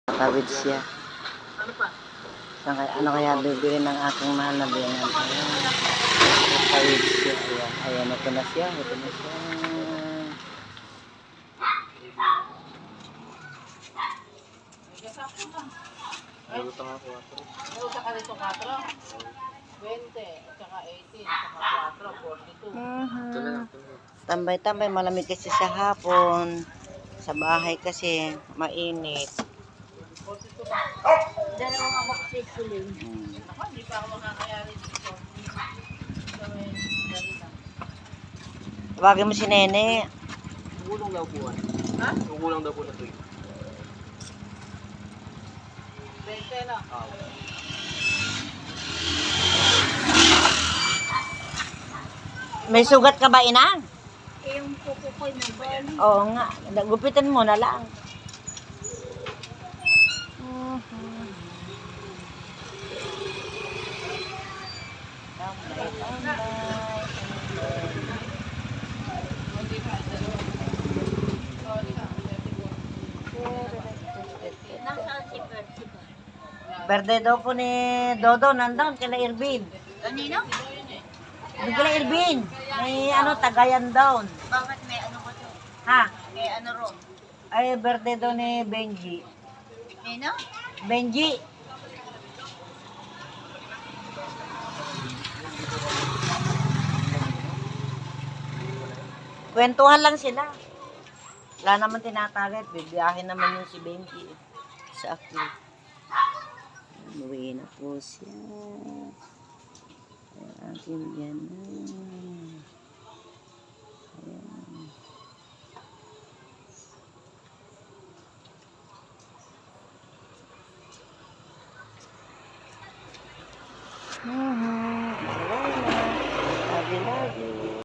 Nakawid siya. Ano kaya bibili ng aking mahal na biyanan? Ayan. Nakawid siya. Ayan. Ayan. Ito na siya. Ito na siya. Naluto nga 4. Naluto ka dito 4? 20, at saka 18, at saka 4, 42. Ito na lang. Tambay-tambay. Malamig kasi sa hapon. Sa bahay kasi mainit. 42 ba? Dalawang amok sisiling. Ako, hindi pa ako makakayari dito. Tawagin mo si Nene. Gulong daw po. Ha? Gulong daw po na 3. 20 na. May sugat ka ba, inang? Eh, yung kuko ko'y nabali. Oo nga. Gupitan mo na lang. Nasaan si Percy ba? Berde daw po ni Dodo nandun kila Irvin. Kanino? Doon kila Irvin. May ano, tagayan down. Bakit may ano ko to? Ha? May ano ron? Ay, berde daw ni Benji. Nino? Benji. Kwentuhan lang sila. Wala naman tinatagat. Bibiyahin naman yung si Benji sa akin. Umuwi na po siya. Ay, aking yan. Ayan.